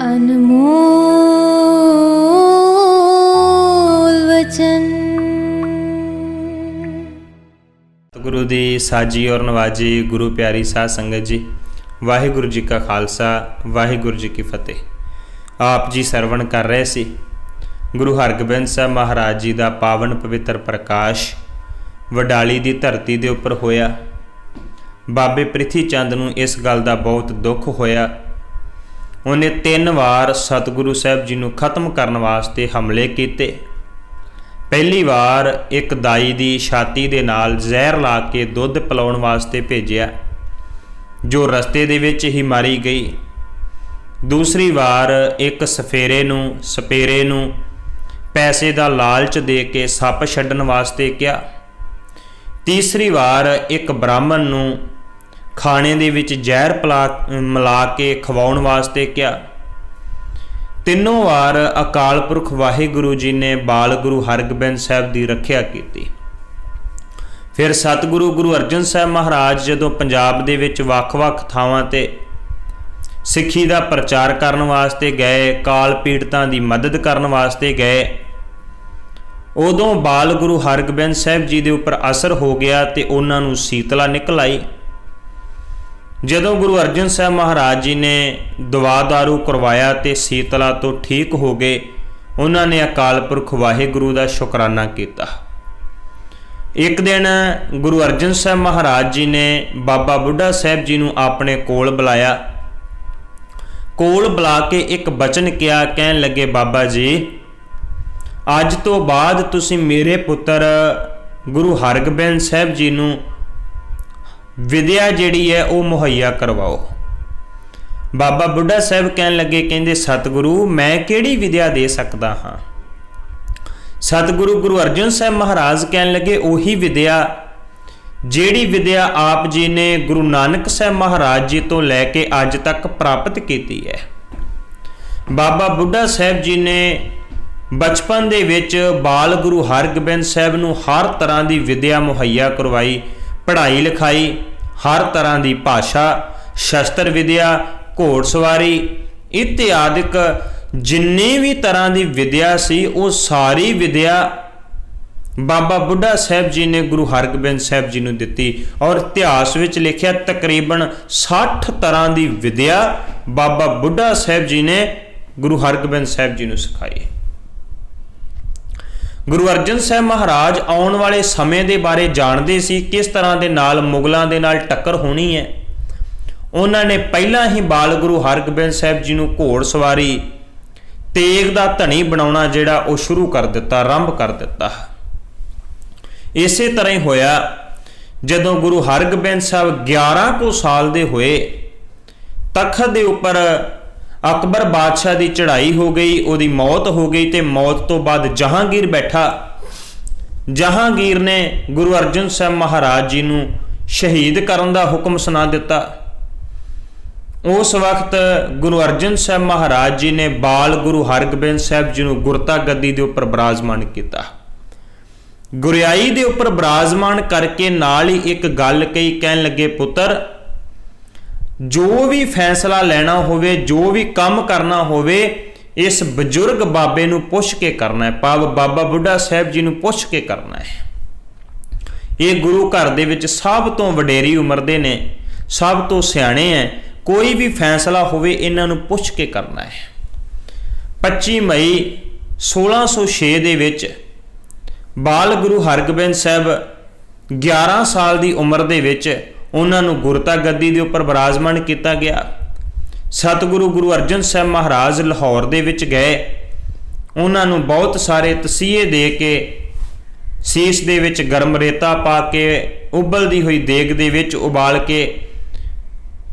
अनमोल वचन। गुरु दी साजी और नवाजी गुरु प्यारी साध संगत जी, वाहिगुरु जी का खालसा वाहिगुरु जी की फतेह। आप जी सरवण कर रहे सी गुरु हरगोबिंद साहब महाराज जी का पावन पवित्र प्रकाश वडाली की धरती के उपर होया। बाबे प्रिथी चंद नूं इस गल का बहुत दुख होया। उन्हें 3 वार सतगुरु साहब जी नूं खत्म करने वास्ते हमले किए। पहली वार एक दाई की छाती दे नाल जहर ला के दुध पिलाउण वास्ते भेजिया, जो रस्ते दे विच ही मारी गई। दूसरी वार एक सपेरे नूं पैसे का लालच दे के सप छड्डण वास्ते कहा। तीसरी वार एक ब्राह्मण नूं खाने दे विच जहर मिला के खवाउण वास्ते कहा। तीनों वार अकाल पुरख वाहिगुरु जी ने बाल गुरु हरगोबिंद साहब की रखिया की। फिर सतगुरु गुरु अर्जन साहब महाराज जदों पंजाब दे विच वख-वख थावां ते सिੱਖੀ का प्रचार करने वास्ते गए, काल पीड़ितां की मदद करने वास्ते गए, उदों बाल गुरु हरगोबिंद साहब जी के उपर असर हो गया तो उन्होंने शीतला निकल आई। जदों गुरु अर्जन साहब महाराज जी ने दवा दारू करवाया तो शीतला तो ठीक हो गए। उन्होंने अकाल पुरख वाहिगुरु का शुकराना किया। एक दिन गुरु अर्जन साहब महाराज जी ने बाबा बुढ़ा साहब जी नूं अपने कोल बुलाया। कोल बुला के एक बचन किया, कहन लगे बाबा जी अज तो बाद तुसीं मेरे पुत्र गुरु हरगोबिंद साहब जी नूं विद्या जिहड़ी है वो मुहैया करवाओ। बाबा बुढ़ा साहब कहन लगे, कहंदे सतगुरु मैं किहड़ी विद्या दे सकदा हाँ। सतगुरु गुरु अर्जन साहब महाराज कहन लगे उही विद्या जिहड़ी विद्या आप जी ने गुरु नानक साहब महाराज जी तो लैके अज तक प्राप्त की है। बाबा बुढ़ा साहब जी ने बचपन दे विच बाल गुरु हरगोबिंद साहब नूं हर तरह की विद्या मुहैया करवाई, पढ़ाई लिखाई, हर तरह की भाषा, शस्त्र विद्या, घोड़सवारी इत्यादिक जिन्नी भी तरह की विद्या सी वो सारी विद्या बाबा बुढ़ा साहब जी ने गुरु हरगोबिंद साहब जी नूं दिती। और इतिहास विच लिखिया तकरीबन 60 तरह की विद्या बाबा बुढ़ा साहब जी ने गुरु हरगोबिंद साहब जी नूं सिखाई। गुरु अर्जन साहब महाराज आउण वाले समय के बारे जानते सी, किस तरह के नाल मुगलों के नाल टक्कर होनी है। उन्होंने पहला ही बाल गुरु हरगोबिंद साहब जी नूं घोड़सवारी तेग का धनी बनाउणा जिहड़ा वो शुरू कर दिता, आरंभ कर दिता। इसे तरह ही होया जदों गुरु हरगोबिंद साहब 11 को साल दे होए, तखत दे उपर अकबर बादशाह की चढ़ाई हो गई, उहदी मौत हो गई। तो मौत तो बाद जहांगीर बैठा। जहांगीर ने गुरु अर्जन साहब महाराज जी नूं शहीद करन दा हुक्म सुना दिता। उस वक्त गुरु अर्जन साहब महाराज जी ने बाल गुरु हरगोबिंद साहब जी नूं गुरता गद्दी दे उपर विराजमान किया। गुरियाई दे उपर विराजमान करके नाल ही एक गल कही, कहन लगे पुत्र जो भी फैसला लेना होवे, जो भी काम करना होवे, इस बजुर्ग बाबे नूं पुछ के करना है, भाव बाबा बुढ़ा साहब जी नूं पुछ के करना है। ये गुरु घर दे विच सब तो वडेरी उम्र दे ने, सब तो सियाणे हैं, कोई भी फैसला होवे इन्हां नूं पुछ के करना है। 25 मई 1606 दे विच बाल गुरु हरगोबिंद साहब 11 साल की उम्र दे विच उन्होंने गुरता गद्दी के उपर विराजमान किया गया। सतगुरु गुरु अर्जन साहब महाराज लाहौर दे विच गए, उन्होंने बहुत सारे तसीहे दे के सीस दे विच गर्म रेता पा के उबलती हुई देग दे विच उबाल के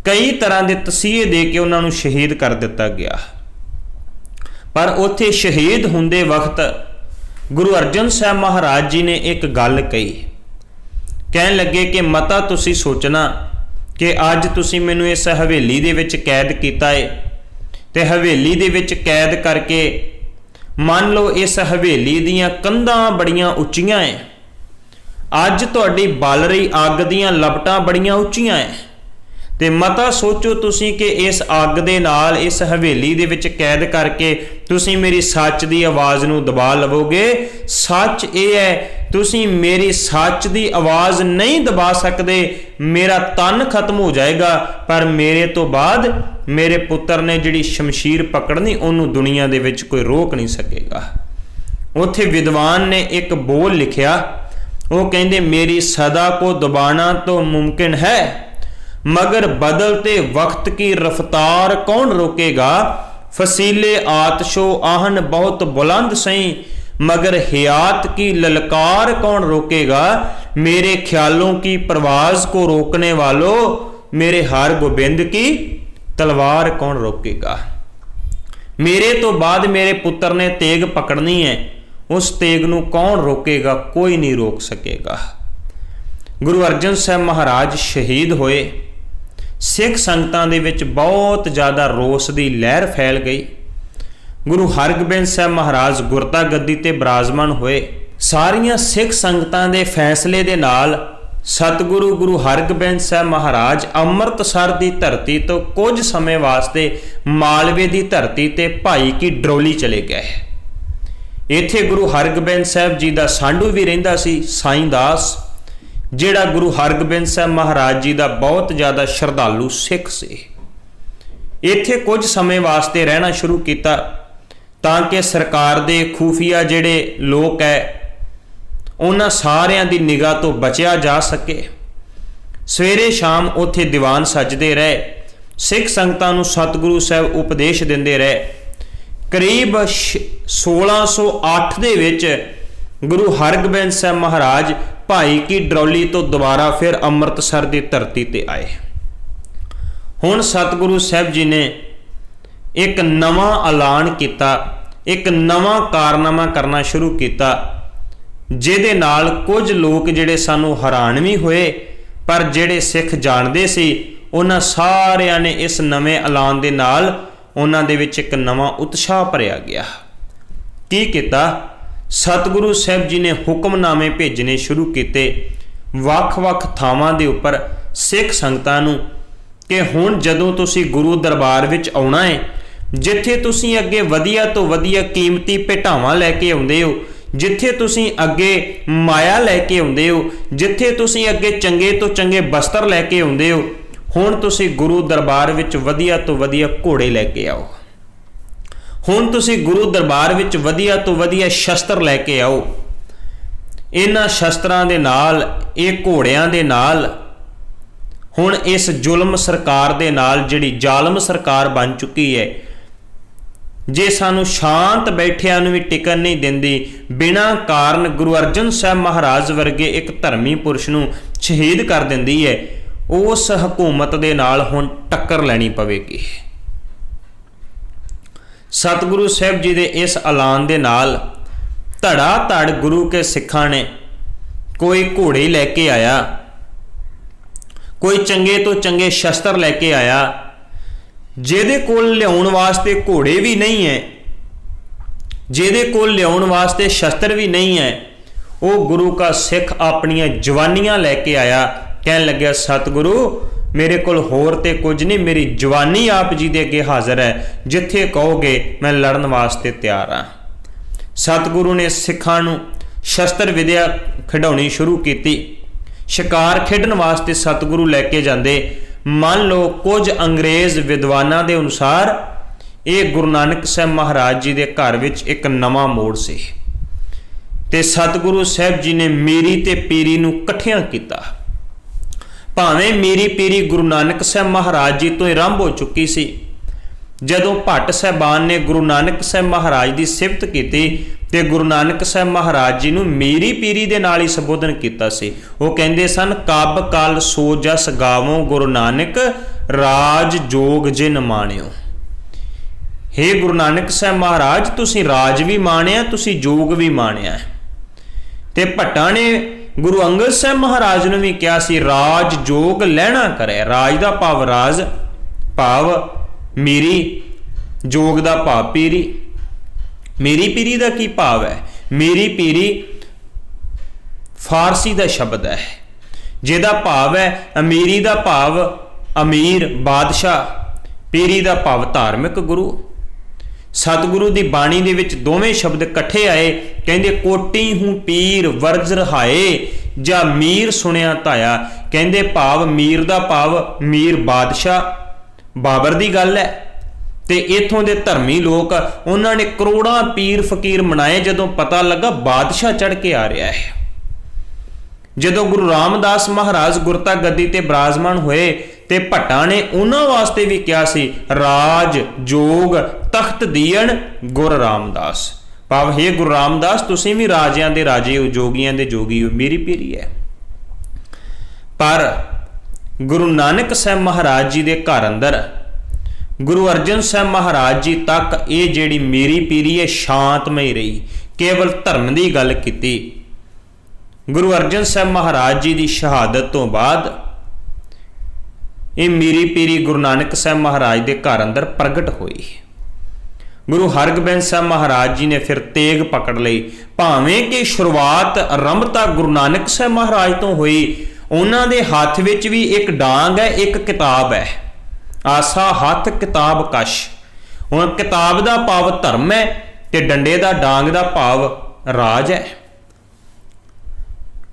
कई तरह के तसीहे दे के उन्होंने शहीद कर दिता गया। पर उत्थे शहीद हुंदे वक्त गुरु अर्जन साहब महाराज जी ने एक गल कही, कहन लगे कि मता तुसी सोचना कि अज तुसी मैनू इस हवेली दे विच कैद कीता है ते हवेली दे विच कैद करके मान लो इस हवेली दीयां कंधां बड़ियां उच्चियां है, अज तुहाडी बल रही अग दीयां लपटां बड़ियां उच्चियां है ਤੇ ਮਤਾ ਸੋਚੋ ਤੁਸੀਂ ਕਿ ਇਸ ਅੱਗ ਦੇ ਨਾਲ ਇਸ ਹਵੇਲੀ ਦੇ ਵਿੱਚ ਕੈਦ ਕਰਕੇ ਤੁਸੀਂ ਮੇਰੀ ਸੱਚ ਦੀ ਆਵਾਜ਼ ਨੂੰ ਦਬਾ ਲਵੋਗੇ। ਸੱਚ ਇਹ ਹੈ ਤੁਸੀਂ ਮੇਰੀ ਸੱਚ ਦੀ ਆਵਾਜ਼ ਨਹੀਂ ਦਬਾ ਸਕਦੇ। ਮੇਰਾ ਤਨ ਖਤਮ ਹੋ ਜਾਏਗਾ, ਪਰ ਮੇਰੇ ਤੋਂ ਬਾਅਦ ਮੇਰੇ ਪੁੱਤਰ ਨੇ ਜਿਹੜੀ ਸ਼ਮਸ਼ੀਰ ਪਕੜਨੀ ਉਹਨੂੰ ਦੁਨੀਆ ਦੇ ਵਿੱਚ ਕੋਈ ਰੋਕ ਨਹੀਂ ਸਕੇਗਾ। ਉੱਥੇ ਵਿਦਵਾਨ ਨੇ ਇੱਕ ਬੋਲ ਲਿਖਿਆ, ਉਹ ਕਹਿੰਦੇ ਮੇਰੀ सदा को दबाना तो मुमकिन है, मगर बदलते वक्त की रफ्तार कौन रोकेगा। फसीले आतशो आहन बहुत बुलंद सही, मगर हयात की ललकार कौन रोकेगा। मेरे ख्यालों की परवाज को रोकने वालों, मेरे हर गोबिंद की तलवार कौन रोकेगा। मेरे तो बाद मेरे पुत्र ने तेग पकड़नी है, उस तेग नूं कौन रोकेगा, कोई नहीं रोक सकेगा। गुरु अर्जन साहब महाराज शहीद होए। सिख संगतां दे विच बहुत ज़्यादा रोस की लहर फैल गई। गुरु हरगोबिंद साहब महाराज गुरता गद्दी ते विराजमान होए। सारियां सिख संगतां दे फैसले दे नाल सतगुरु गुरु हरगोबिंद साहब महाराज अमृतसर की धरती तो कुछ समय वास्ते मालवे की धरती ते भाई की डरोली चले गए। इत्थे गुरु हरगोबिंद साहब जी का सांढू भी रहिंदा सी साईं दास, जिहड़ा गुरु हरगोबिंद साहब महाराज जी का बहुत ज़्यादा श्रद्धालु सिख सी। इत्थे कुछ समय वास्ते रहना शुरू किया ताकि सरकार दे खूफिया जिहड़े लोग है उन्हां सारियां दी निगाह तो बचिया जा सके। सवेरे शाम उत्थे दीवान सजदे रहे, सिख संगतां नूं सतगुरु साहब उपदेश दिंदे रहे। करीब 1608 ਦੇ ਵਿੱਚ गुरु हरगोबिंद साहब महाराज भाई की डरौली तो दोबारा फिर अमृतसर की धरती ते आए। हुण सतगुरु साहब जी ने एक नवा ऐलान किया, एक नवा कारनामा करना शुरू किया, जिहदे नाल कुछ लोग जिहड़े सानू हैरान भी होए, पर जिहड़े सिख जानते सी उन्हां सारियां ने इस नवे ऐलान दे नाल उन्हां दे विच एक नवा उत्साह भरिया गया। की किया? सतगुरु साहब जी ने हुक्मनामे भेजने शुरू किए वख-वख थावां दे उपर सिख संगतां नूं कि हुण जदों तुसीं गुरु दरबार विच आउणा है, जिथे तुसीं अगे वधिया तो वधिया कीमती भेटावां लैके आउंदे हो, जिथे तुसीं अगे माया लैके आउंदे हो, जिथे तुसीं अगे चंगे तो चंगे बस्तर लैके आउंदे हो, हुण तुसीं गुरु दरबार विच वधिया तो वधिया घोड़े लैके आओ। हुण तुसीं गुरु दरबार विच वधिया तो वधिया शस्त्र लैके आओ। इन्हां शस्त्रां दे नाल, इह घोड़ियां दे नाल हुण इस जुल्म सरकार दे नाल जिहड़ी जालम सरकार बन चुकी है, जे सानू शांत बैठिया नूं भी टिकन नहीं दिंदी, बिना कारण गुरु अर्जन साहब महाराज वर्गे एक धर्मी पुरुष नूं शहीद कर दिंदी है, उस हुकूमत दे नाल हुण टक्कर लैनी पवेगी। सतगुरु साहब जी दे इस ऐलान दे नाल धड़ा धड़ गुरु के सिखां ने कोई घोड़े लैके आया, कोई चंगे तो चंगे शस्त्र लैके आया, जिहदे कोल लियाउण वास्ते घोड़े भी नहीं है, जिहदे कोल लियाउण वास्ते शस्त्र भी नहीं है, वो गुरु का सिख अपनियां जवानियां लैके आया। कहन लग्या सतगुरु मेरे कोल होर ते कुछ नहीं, मेरी जवानी आप जी दे अगे हाज़र है, जिथे कहोगे मैं लड़न वास्ते तैयार हाँ। सतगुरु ने सिखां नूं शस्त्र विद्या खिडाउणी शुरू की। शिकार खेडन वास्ते सतगुरु लैके जांदे। मान लो कुछ अंग्रेज़ विद्वानां दे अनुसार ये गुरु नानक साहब महाराज जी दे घर विच एक नवा मोड़ सी ते सतगुरु साहब जी ने मीरी ते पीरी नूं इकट्ठियां कीता। भावें मीरी पीरी गुरु नानक साहब महाराज जी तो आरंभ हो चुकी सी। जदों भट्ट साहबान ने गुरु नानक साहब महाराज की सिफत की ते गुरु नानक साहब महाराज जी नूं मीरी पीरी दे नाल ही संबोधन कीता सी। वो कहंदे सन कब कल सो जस गावों गुरु नानक राज जोग जिन माणियो। हे गुरु नानक साहब महाराज तुसीं राज भी माणिया, तुसीं जोग भी माणिया। ते भट्टां ने गुरु अंगद साहब महाराज ने भी कहा सी राज जोग लैना करे। राज का भाव राज भाव मीरी, जोग का भाव पीरी। मीरी पीरी का की भाव है? मीरी पीरी फारसी का शब्द है, जिहदा भाव है अमीरी का भाव अमीर बादशाह, पीरी का भाव धार्मिक गुरु। सतगुरु की बाणी दे विच दोवें शब्द इकट्ठे आए, कहंदे कोटी हूँ पीर वर्ज रहाए जा मीर सुनिया धाया। कहंदे भाव मीर का भाव मीर बादशाह बाबर की गल है। ते इथों दे धर्मी लोग उन्होंने करोड़ां पीर फकीर मनाए जदों पता लगा बादशाह चढ़ के आ रहा है। जदों गुरु रामदास महाराज गुरता गद्दी ते विराजमान होए ते भट्टां ने उन्हां वास्ते भी कहा सी राज जोग तख्त दीन गुर रामदास। भाव हे गुरु रामदास तुसीं भी राजियां दे राजे हो, जोगियां दे जोगी हो, मेरी पीरी है। पर गुरु नानक साहब महाराज जी दे घर अंदर गुरु अर्जन साहब महाराज जी तक ये जिहड़ी मेरी पीरी है शांतमई रही, केवल धर्म की गल कीती। गुरु अर्जन साहब महाराज जी की शहादत तो बाद ये मेरी पीरी गुरु नानक साहब महाराज के घर अंदर प्रगट हुई। गुरु हरगोबिंद साहब महाराज जी ने फिर तेग पकड़ ली। भावें कि शुरुआत आरंभता गुरु नानक साहब महाराज तो हुई, उन्हां दे हाथ विच भी एक डांग है, एक किताब है। आसा हथ किताब कश। हुण किताब का भाव धर्म है ते डंडे का डांग का भाव राज है।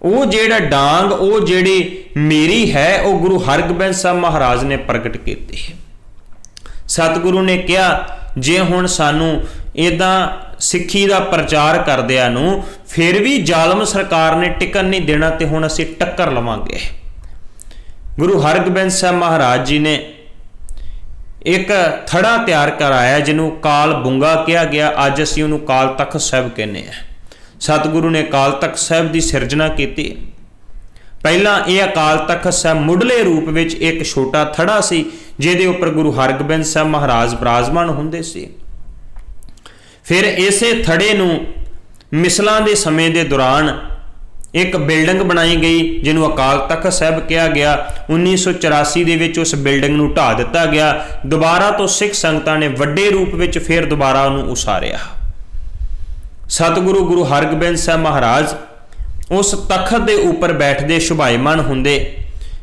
वो जेड़ा डांग वो जेड़ी मेरी है वो गुरु हरगोबिंद साहब महाराज ने प्रगट की। सतगुरु ने कहा जे हुण सानू इदां सिੱਖੀ का प्रचार करदिआं नूं फिर भी जालम सरकार ने टिकन नहीं देना तो हुण असीं टक्कर लवांगे। गुरु हरगोबिंद साहब महाराज जी ने एक थड़ा तैयार कराया जिन्हों काल बुंगा कहा गया, अज असीं उहनूं काल तख्त साहिब कहने हैं। सतगुरु ने अकाल तख्त साहिब की सिरजना की। पहला यह अकाल तख्त साहिब मुढ़ले रूप में एक छोटा थड़ा सी जिहदे उपर गुरु हरगोबिंद साहब महाराज विराजमान हुंदे सी। फिर इसे थड़े नूं मिसलां दे समय के दौरान एक बिल्डिंग बनाई गई जिन्हों अकाल तख्त साहिब कहा गया। 1984 दे विच उस बिल्डिंग नूं ढा दिता गया। दोबारा तो सिख संगतां ने वड्डे रूप में फिर दोबारा उहनूं उसारिया। सतगुरु गुरु हरगोबिंद साहब महाराज उस तखत के उपर बैठते शुभाईमान हुंदे,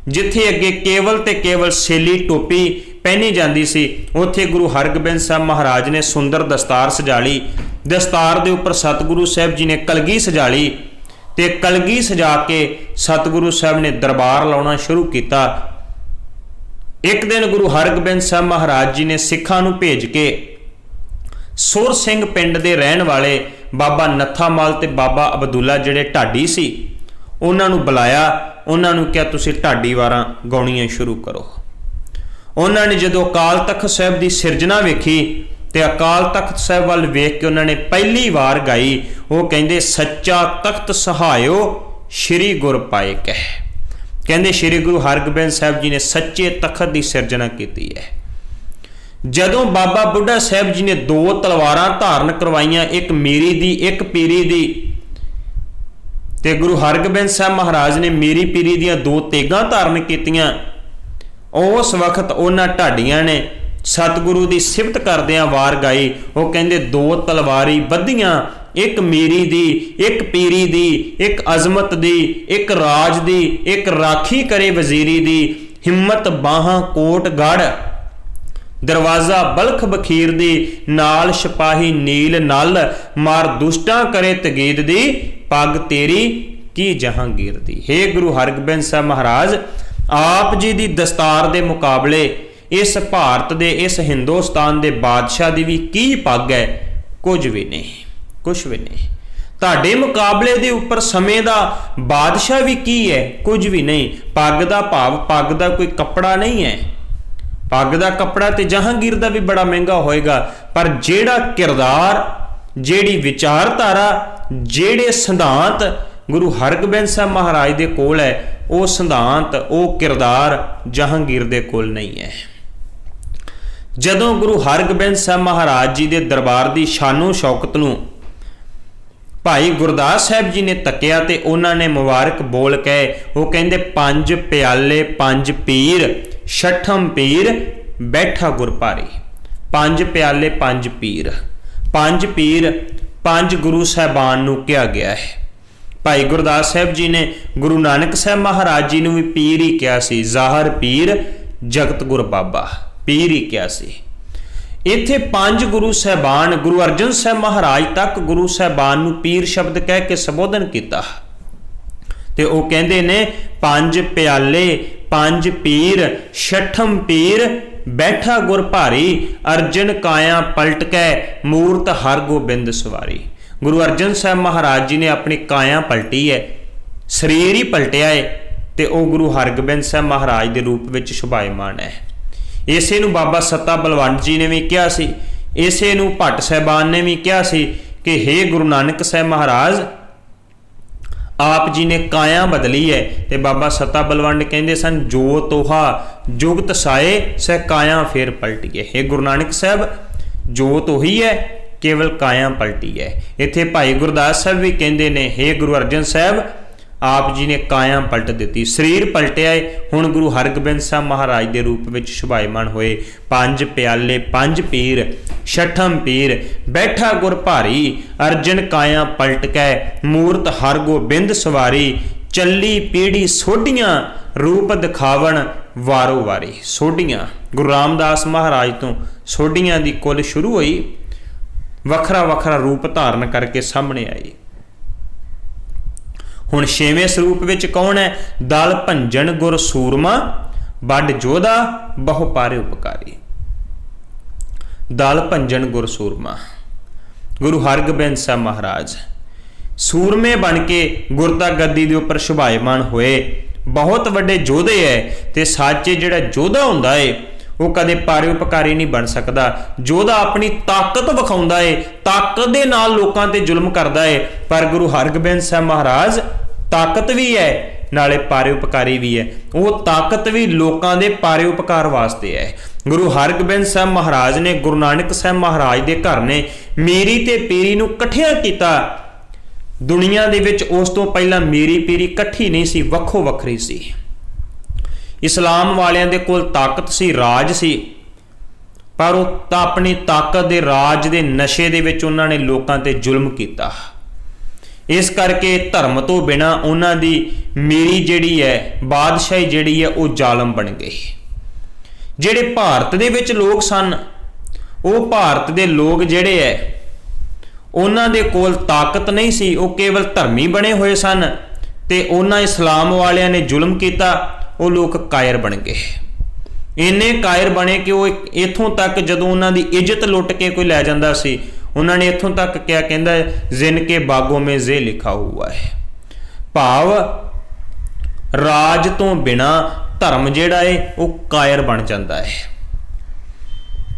जिथे अगे केवल ते केवल सेली टोपी पहनी जाती सी, उत्थे गुरु हरगोबिंद साहब महाराज ने सुंदर दस्तार सजा ली। दस्तार के उपर सतगुरु साहब जी ने कलगी सजा ली ते कलगी सजा के सतगुरु साहब ने दरबार लाउणा शुरू किया। एक दिन गुरु हरगोबिंद साहब महाराज जी ने सिखां नूं भेज के सुर सिंह पिंड के रहने वाले बाबा नत्था माल ते बाबा अब्दुल्ला जिहड़े ढाडी सी उन्हां नूं बुलाया। उन्हां नूं कहा तुसीं ढाडी वारां गाउणियां शुरू करो। उन्हां ने जदों अकाल तख्त साहिब की सिरजना वेखी ते अकाल तख्त साहिब वाल वेख के उन्होंने पहली वार गाई। वो कहंदे सच्चा तख्त सहायो श्री गुर पाए कह। कहंदे श्री गुरु हरगोबिंद साहब जी ने सच्चे तख्त की सिरजना की है। जदों बाबा बुढ़ा साहब जी ने 2 तलवारां धारण करवाइयां, एक मेरी दी एक पीरी दी, ते गुरु हरगोबिंद साहब महाराज ने मेरी पीरी दियां 2 तेगां धारण कीतियां। उस वक्त उन्हां ढाडियां ने सतगुरु की सिफत करदियां वार गाई। वो कहंदे 2 तलवारी बधियां, एक मेरी दी एक पीरी दी, एक अजमत दी एक राज दी, एक राखी करे वजीरी दी, हिम्मत बाहां कोट गढ़ दरवाजा बलख बखीर दी, नाल सिपाही नील नल मार दुष्टां करे तगीद दी, पग तेरी की जहांगीर दी। हे गुरु हरगोबिंद साहब महाराज आप जी दी दस्तार दे मुकाबले इस भारत दे इस हिंदुस्तान दे बादशाह दी भी की पग है? कुछ भी नहीं, कुछ भी नहीं। तुहाडे मुकाबले दे उपर समय दा बादशाह भी की है? कुछ भी नहीं। पग दा भाव पग दा कोई कपड़ा नहीं है। पग दा कपड़ा तो जहांगीर दा भी बड़ा महंगा होएगा, पर जेड़ा किरदार, जेड़ी विचारधारा, जेड़े सिद्धांत गुरु हरगोबिंद साहब महाराज दे कोल है, वो सिद्धांत वो किरदार जहांगीर दे कोल नहीं है। जदों गुरु हरगोबिंद साहब महाराज जी दे दरबार की शानो शौकत नूं भाई गुरदास साहब जी ने तकिया ते उन्होंने मुबारक बोल कहे। वो कहंदे 5 प्याले 5 पीर छठम पीर बैठा गुर भारी। 5 प्याले 5 पीर, 5 पीर 5 गुरु साहबान नूं कहा गया है। भाई गुरदास साहब जी ने गुरु नानक साहब महाराज जी नूं भी पीर ही कहा सी। ज़ाहर पीर जगत गुर बाबा पीर ही क्या सी। इत्थे 5 गुरु साहबान गुरु अर्जन साहब महाराज तक गुरु साहबान नूं पीर शब्द कह के संबोधन किया। ते वो कहते ने 5 प्याले 5 पीर छठम पीर बैठा गुर भारी अर्जन काया पलट कै मूरत हर गोबिंद सवारी। गुरु अर्जन साहब महाराज जी ने अपनी काया पलटी है, शरीर ही पलटिया है, तो वह गुरु हरगोबिंद साहब महाराज के रूप में शोभायमान है। इसे नूं बाबा सत्ता बलवंत जी ने भी कहा सी, इसे नूं भट्ट साहबान ने भी कहा सी कि हे गुरु नानक साहब महाराज आप जी ने काया बदली है। तो बाबा सत्ता बलवंत कहते सन जो तोहा जुगत साए सह काया फिर पलटिए। हे गुरु नानक साहब जोत उही है, केवल काया पलटी है। इत्थे भाई गुरदास साहब भी कहते ने हे गुरु अर्जन साहब आप जी ने काया पलट दी, शरीर पलटिया है। हुण गुरु हरगोबिंद साहब महाराज के रूप में शोभायमान होए। 5 प्याले 5 पीर छठम पीर बैठा गुर भारी अर्जन काया पलट कै मूरत हर गोबिंद सवारी। चली पीढ़ी सोढियां रूप दिखावन वारो वारी। सोढियां गुरु रामदास महाराज तो सोढियां दी कुल शुरू हुई, वखरा वखरा रूप धारण करके सामने आई। हुण 6वें स्वरूप विच कौन है? दल भंजन गुर सूरमा बड़ जोधा बहु पारे उपकारी। दल भंजन गुर सूरमा गुरु हरगोबिंद साहब महाराज सूरमे बन के गुरता गद्दी के उपर शोभायमान होए। बहुत वड्डे जोधे है, ते साचे जिहड़ा जोधा हुंदा है वो कदे पारे उपकारी नहीं बन सकता। जोधा अपनी ताकत विखाउंदा है, ताकत दे नाल लोकां ते जुल्म करदा है, पर गुरु हरगोबिंद साहब महाराज ताकत भी है नाले पारे उपकारी भी है। वो ताकत भी लोकां दे पारे उपकार वास्ते है। गुरु हरगोबिंद साहब महाराज ने गुरु नानक साहब महाराज दे घर ने मीरी ते पीरी नूं इकट्ठिया कीता। दुनिया दे विच उस तो पहला मीरी पीरी इकट्ठी नहीं सी, वक्खो वखरी सी। इस्लाम वालियां दे कोल ताकत सी, राज सी, पर वो अपनी ताकत दे राज दे नशे दे विच उन्हां ने लोकां ते जुल्म कीता। इस करके धर्म तो बिना उन्हां दी मीरी जिहड़ी है बादशाही जिहड़ी है वो जालम बन गई। जिहड़े भारत दे विच लोग सन वो भारत दे लोग जिहड़े है उन्हां दे कोल ताकत नहीं सी, वो केवल धर्मी बने हुए सन। ते उन्हां इस्लाम वालियां ने जुल्म किया, वो लोग कायर बन गए। इन्ने कायर बने कि वो इथों तक जदों उन्हां दी इज्जत लुट के कोई लै जांदा सी, उन्होंने इथों तक क्या कहता है जिन के बागों में जे लिखा हुआ है। भाव राज तो बिना धर्म जिहड़ा है वो कायर बन जाता है,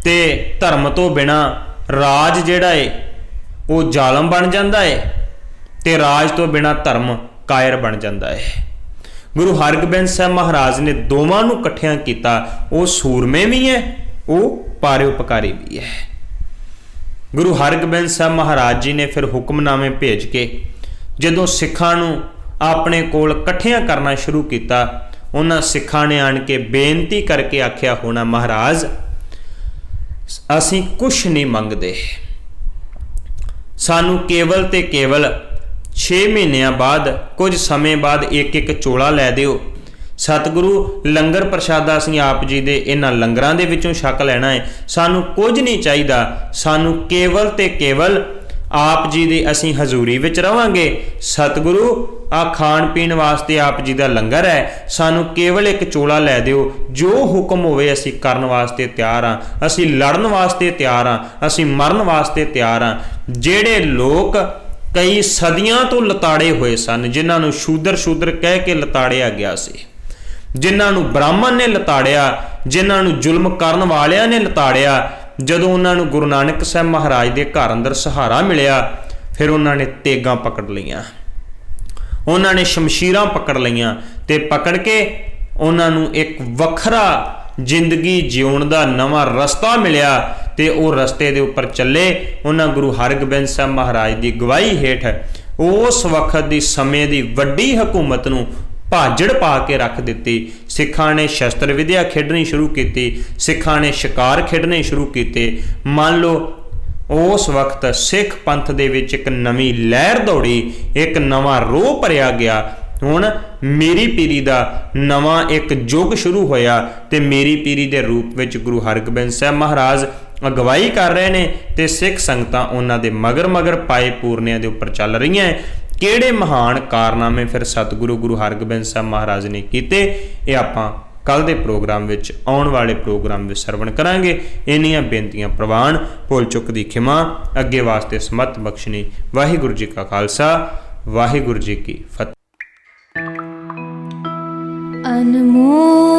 ते धर्म तो बिना राज जिहड़ा है वो जालम बन जाता है, ते राज तो बिना धर्म कायर बन जाता है। गुरु हरगोबिंद साहब महाराज ने दोवां नूं इकट्ठियां कीता। वो सूरमे भी है, वो पारे उपकारी भी है। गुरु हरगोबिंद साहब महाराज जी ने फिर हुक्मनामे भेज के जदों सिखां नूं अपने कोल इकट्ठियां करना शुरू किया, उन्हां सिखां ने आण के बेनती करके आख्या होना महाराज असीं कुछ नहीं मंगदे, सानू केवल ते केवल 6 महीनों बाद कुछ समय बाद एक एक चोला लै दिओ। सतगुरु लंगर प्रशादा असीं आप जी दे इन्हां लंगरां दे विचों छक लैणा है, सानू कुछ नहीं चाहिदा, सानू केवल ते केवल आप जी दे असीं हजूरी विच रवांगे। सतगुरु आ खाण पीण वास्ते आप जी दा लंगर है, सानू केवल एक चोला लै दिओ, जो हुक्म होवे असीं करन वास्ते तैयार हाँ, असीं लड़न वास्ते तैयार हाँ, असीं मरन वास्ते तैयार हाँ। जिहड़े लोग कई सदियां तो लताड़े हुए सन, जिन्हां नूं शूदर शूदर कह के लताड़िया गया सी, जिन्हां नूं ब्राह्मण ने लताड़िया, जिन्हां नूं जुल्म करन वालियां ने लताड़िया, जदों उन्हां नूं गुरु नानक साहब महाराज दे घर अंदर सहारा मिलिया, फिर उन्हां ने तेगां पकड़ लईआं, उन्हां ने शमशीरां पकड़ लईआं, ते पकड़ के उन्हां नूं एक वखरा जिंदगी जीउण दा नवां रस्ता मिलिया, ते वो रस्ते दे उपर चले। उन्हां गुरु हरगोबिंद साहब महाराज दी गवाही हेठ उस वक्त दी समय दी वड्डी हुकूमत नूं भाजड़ पा के रख दिती। सिखां ने शस्त्र विद्या खेडनी शुरू की, सिखां ने शिकार खेडने शुरू किए। मान लो उस वक्त सिख पंथ दे विच एक नवीं लहर दौड़ी, एक नवां रोह भरिया गया। ਹੁਣ ਮੇਰੀ ਪੀਰੀ ਦਾ ਨਵਾਂ ਇੱਕ ਯੁੱਗ ਸ਼ੁਰੂ ਹੋਇਆ ਤੇ ਮੇਰੀ ਪੀਰੀ ਦੇ ਰੂਪ ਵਿੱਚ ਗੁਰੂ ਹਰਗੋਬਿੰਦ ਸਾਹਿਬ ਮਹਾਰਾਜ ਅਗਵਾਈ ਕਰ ਰਹੇ ਨੇ ਤੇ ਸਿੱਖ ਸੰਗਤਾਂ ਉਹਨਾਂ ਦੇ ਮਗਰ ਮਗਰ ਪਾਏ ਪੂਰਨਿਆਂ ਦੇ ਉੱਪਰ ਚੱਲ ਰਹੀਆਂ ਹੈ। ਕਿਹੜੇ ਮਹਾਨ ਕਾਰਨਾਮੇ ਫਿਰ ਸਤਿਗੁਰੂ ਗੁਰੂ ਹਰਗੋਬਿੰਦ ਸਾਹਿਬ ਮਹਾਰਾਜ ਨੇ ਕੀਤੇ, ਇਹ ਆਪਾਂ ਕੱਲ ਦੇ ਪ੍ਰੋਗਰਾਮ ਵਿੱਚ, ਆਉਣ ਵਾਲੇ ਪ੍ਰੋਗਰਾਮ ਵਿੱਚ ਸਰਵਣ ਕਰਾਂਗੇ। ਇੰਨੀਆਂ ਬੇਨਤੀਆਂ ਪ੍ਰਵਾਨ, ਭੁੱਲ ਚੁੱਕ ਦੀ ਖਿਮਾ, ਅੱਗੇ ਵਾਸਤੇ ਸਮਤ ਬਖਸ਼ਣੀ। ਵਾਹਿਗੁਰੂ ਜੀ ਕਾ ਖਾਲਸਾ, ਵਾਹਿਗੁਰੂ ਜੀ ਕੀ ਫਤਿਹ। ਅਨਮੋਲ